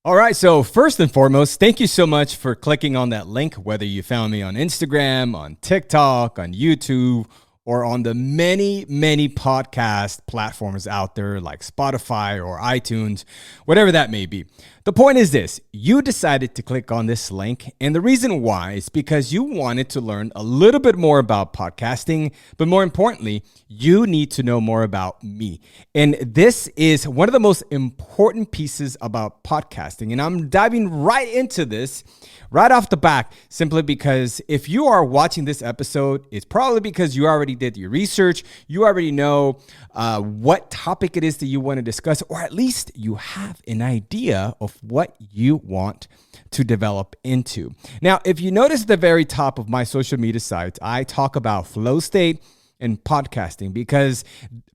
All right, so first and foremost, thank you so much for clicking on that link, whether you found me on Instagram, on TikTok, on YouTube, or on the many, many podcast platforms out there like Spotify or iTunes, whatever that may be. The point is this: you decided to click on this link, and the reason why is because you wanted to learn a little bit more about podcasting, but more importantly, you need to know more about me. And this is one of the most important pieces about podcasting, and I'm diving right into this right off the back, simply because if you are watching this episode, it's probably because you already did your research, you already know what topic it is that you want to discuss, or at least you have an idea of what you want to develop into. Now, if you notice at the very top of my social media sites, I talk about flow state and podcasting, because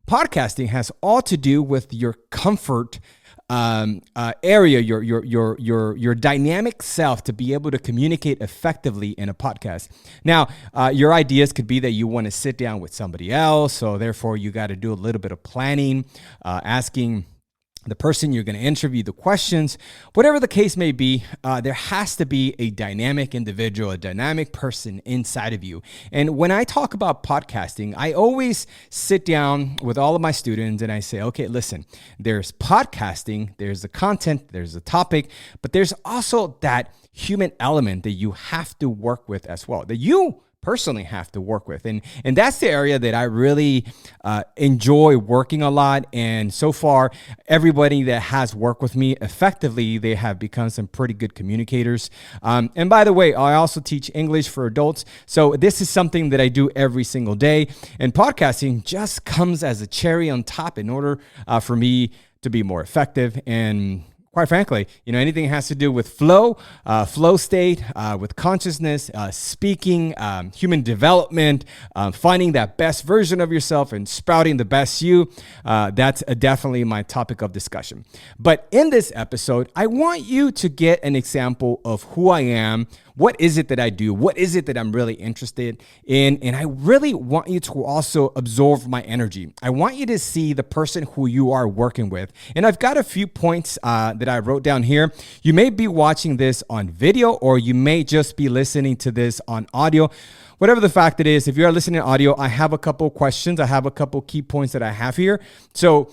podcasting has all to do with your comfort area, your dynamic self to be able to communicate effectively in a podcast. Now, your ideas could be that you want to sit down with somebody else, so therefore you got to do a little bit of planning, asking the person you're going to interview the questions. Whatever the case may be, there has to be a dynamic individual, a dynamic person inside of you. And when I talk about podcasting, I always sit down with all of my students and I say, okay, listen, there's podcasting, there's the content, there's the topic, but there's also that human element that you have to work with as well, that you personally have to work with. And that's the area that I really enjoy working a lot. And so far, everybody that has worked with me effectively, they have become some pretty good communicators. And by the way, I also teach English for adults. So this is something that I do every single day. And podcasting just comes as a cherry on top in order for me to be more effective. And quite frankly, anything that has to do with flow state, with consciousness, speaking, human development, finding that best version of yourself and sprouting the best you, that's definitely my topic of discussion. But in this episode, I want you to get an example of who I am. What is it that I do? What is it that I'm really interested in? And I really want you to also absorb my energy. I want you to see the person who you are working with. And I've got a few points that I wrote down here. You may be watching this on video, or you may just be listening to this on audio. Whatever the fact it is, if you're listening to audio, I have a couple questions. I have a couple key points that I have here. So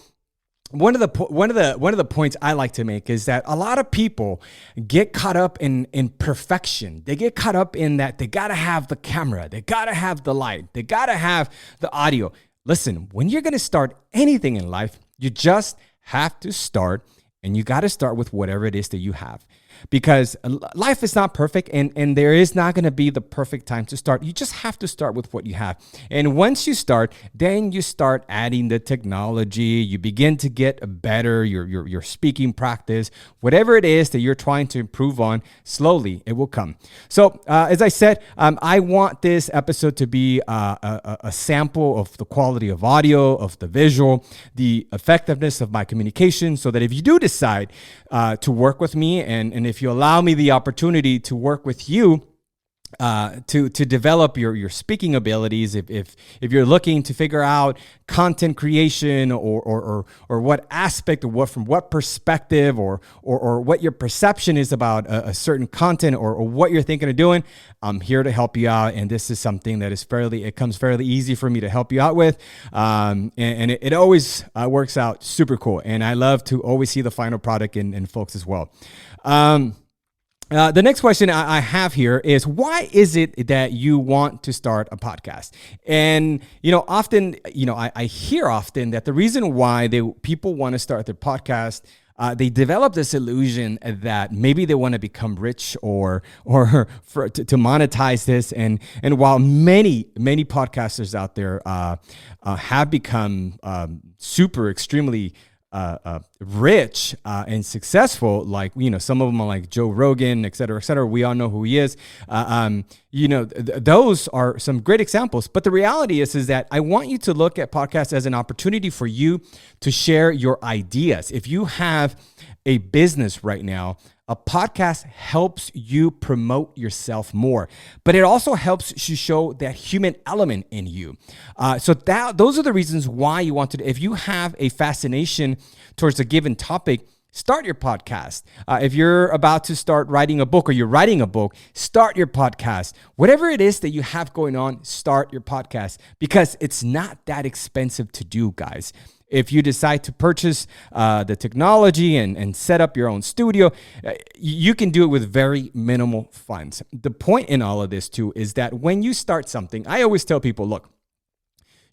one of the points I like to make is that a lot of people get caught up in perfection. They get caught up in that they got to have the camera, they got to have the light, they got to have the audio. Listen, when you're going to start anything in life, you just have to start, and you got to start with whatever it is that you have. Because life is not perfect, and there is not going to be the perfect time to start. You just have to start with what you have. And once you start, then you start adding the technology. You begin to get better, your speaking practice, whatever it is that you're trying to improve on, slowly it will come. So as I said, I want this episode to be a sample of the quality of audio, of the visual, the effectiveness of my communication, so that if you do decide to work with me, and if you allow me the opportunity to work with you to develop your speaking abilities, if you're looking to figure out content creation or what aspect, or from what perspective, or what your perception is about a certain content, or what you're thinking of doing, I'm here to help you out. And this is something that it comes fairly easy for me to help you out with. And it always works out super cool. And I love to always see the final product in folks as well. The next question I have here is, why is it that you want to start a podcast? And, often, I hear often that the reason why people want to start their podcast, they develop this illusion that maybe they want to become rich or to monetize this. And while many podcasters out there have become super extremely rich and successful, like, some of them are like Joe Rogan, et cetera. We all know who he is. Those are some great examples. But the reality is that I want you to look at podcasts as an opportunity for you to share your ideas. If you have a business right now, a podcast helps you promote yourself more, but it also helps you show that human element in you. So those are the reasons why you want to. If you have a fascination towards a given topic, start your podcast. If you're about to start writing a book or you're writing a book, start your podcast. Whatever it is that you have going on, start your podcast because it's not that expensive to do, guys. If you decide to purchase the technology and set up your own studio, you can do it with very minimal funds. The point in all of this, too, is that when you start something, I always tell people, look,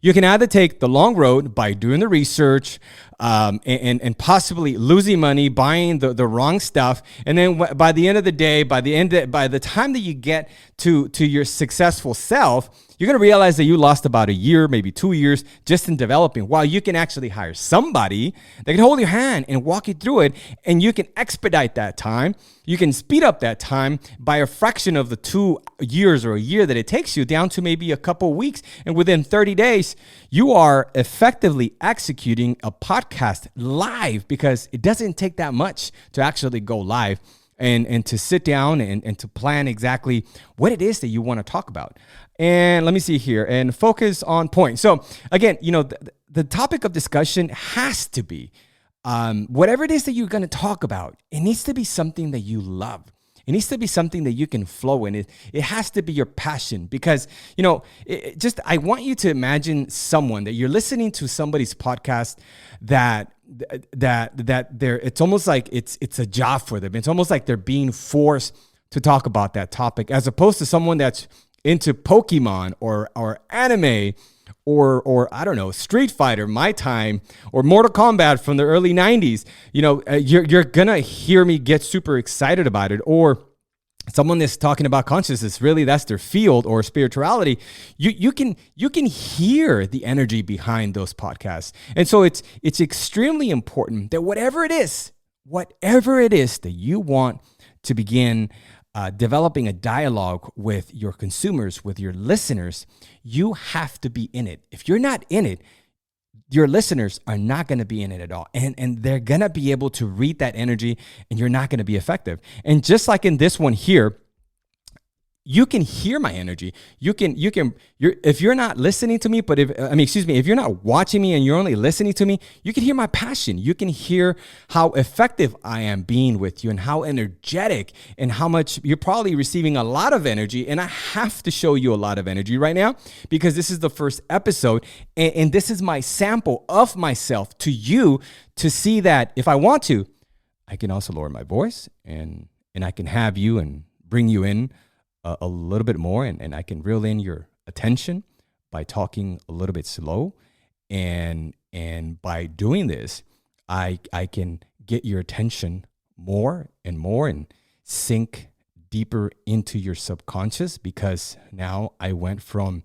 you can either take the long road by doing the research and possibly losing money, buying the wrong stuff. And then by the end of the day, by the time that you get to your successful self, you're going to realize that you lost about a year, maybe 2 years just in developing, while you can actually hire somebody that can hold your hand and walk you through it. And you can expedite that time. You can speed up that time by a fraction of the 2 years or a year that it takes you down to maybe a couple weeks. And within 30 days, you are effectively executing a podcast live because it doesn't take that much to actually go live and to sit down and to plan exactly what it is that you want to talk about. And let me see here and focus on point. So again, the topic of discussion has to be whatever it is that you're going to talk about. It needs to be something that you love. It needs to be something that you can flow in. It has to be your passion because, I want you to imagine someone that you're listening to somebody's podcast that it's almost like it's a job for them. It's almost like they're being forced to talk about that topic as opposed to someone that's into Pokemon or anime or I don't know, Street Fighter, my time, or Mortal Kombat from the early 90s. You're gonna hear me get super excited about it. Or someone that's talking about consciousness, really that's their field, or spirituality. You can hear the energy behind those podcasts. And so it's extremely important that whatever it is that you want to begin developing a dialogue with your consumers, with your listeners, you have to be in it. If you're not in it, your listeners are not going to be in it at all. And they're going to be able to read that energy and you're not going to be effective. And just like in this one here, you can hear my energy. If you're not listening to me, if you're not watching me and you're only listening to me, you can hear my passion. You can hear how effective I am being with you and how energetic and how much you're probably receiving a lot of energy. And I have to show you a lot of energy right now because this is the first episode and this is my sample of myself to you to see that if I want to, I can also lower my voice and I can have you and bring you in a little bit more, and I can reel in your attention by talking a little bit slow, and by doing this, I can get your attention more and sink deeper into your subconscious because now I went from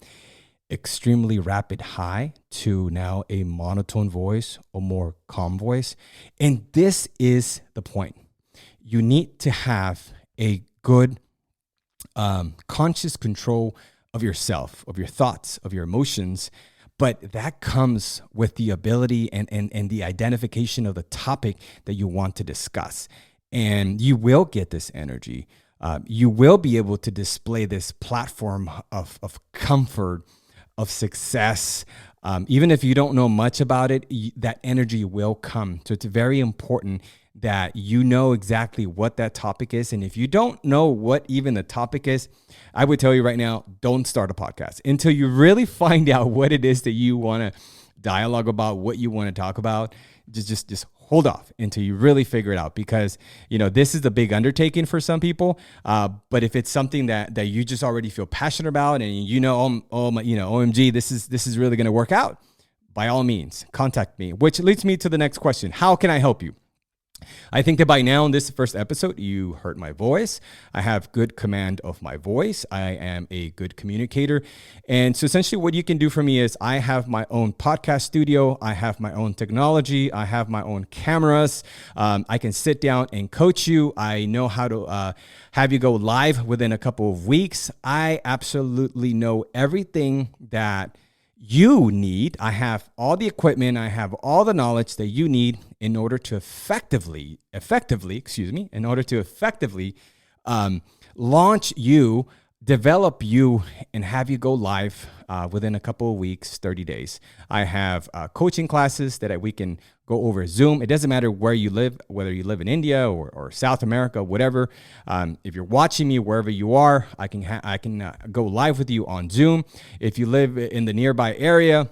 extremely rapid high to now a monotone voice, a more calm voice, and this is the point. You need to have a good conscious control of yourself, of your thoughts, of your emotions. But that comes with the ability and the identification of the topic that you want to discuss. And you will get this energy. You will be able to display this platform of comfort, of success. Even if you don't know much about it, that energy will come. So it's very important that you know exactly what that topic is. And if you don't know what even the topic is, I would tell you right now, don't start a podcast until you really find out what it is that you want to dialogue about, what you want to talk about. Just hold off until you really figure it out because, this is the big undertaking for some people. But if it's something that you just already feel passionate about and OMG, this is really going to work out, by all means, contact me, which leads me to the next question. How can I help you? I think that by now in this first episode, you heard my voice. I have good command of my voice. I am a good communicator. And so essentially what you can do for me is I have my own podcast studio. I have my own technology. I have my own cameras. I can sit down and coach you. I know how to have you go live within a couple of weeks. I absolutely know everything that you need. I have all the equipment. I have all the knowledge that you need in order to effectively launch you develop you and have you go live within a couple of weeks, 30 days. I have coaching classes that we can go over Zoom. It doesn't matter where you live, whether you live in India or South America, whatever. If you're watching me wherever you are, I can go live with you on Zoom. If you live in the nearby area,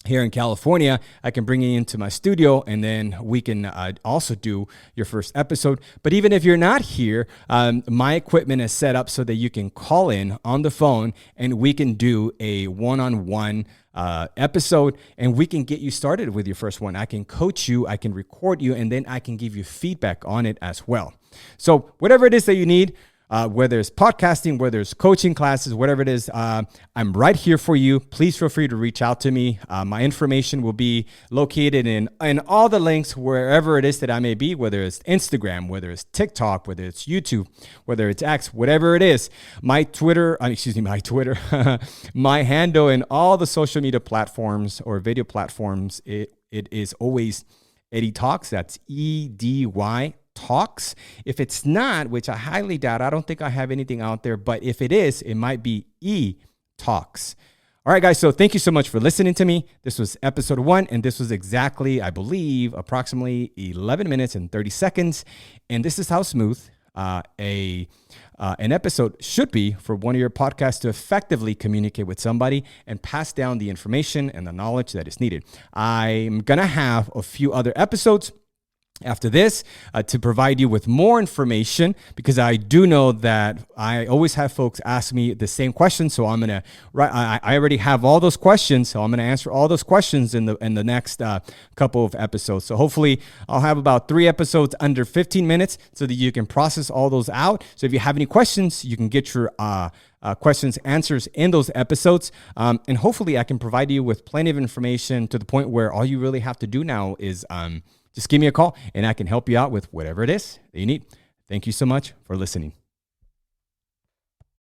here in California, I can bring you into my studio, and then we can also do your first episode. But even if you're not here, my equipment is set up so that you can call in on the phone, and we can do a one-on-one episode, and we can get you started with your first one. I can coach you, I can record you, and then I can give you feedback on it as well. So whatever it is that you need, whether it's podcasting, whether it's coaching classes, whatever it is, I'm right here for you. Please feel free to reach out to me. My information will be located in all the links wherever it is that I may be, whether it's Instagram, whether it's TikTok, whether it's YouTube, whether it's X, whatever it is. My handle in all the social media platforms or video platforms, it is always EdyTalks. That's EDY Talks. If it's not, which I highly doubt, I don't think I have anything out there, but if it is, it might be E-Talks. All right, guys, so thank you so much for listening to me. This was episode 1, and this was exactly, I believe, approximately 11 minutes and 30 seconds, and this is how smooth an episode should be for one of your podcasts to effectively communicate with somebody and pass down the information and the knowledge that is needed. I'm going to have a few other episodes after this to provide you with more information, because I do know that I always have folks ask me the same questions. So I'm going to, I already have all those questions. So I'm going to answer all those questions in the next couple of episodes. So hopefully I'll have about 3 episodes under 15 minutes so that you can process all those out. So if you have any questions, you can get your questions, answers in those episodes. And hopefully I can provide you with plenty of information to the point where all you really have to do now is just give me a call and I can help you out with whatever it is that you need. Thank you so much for listening.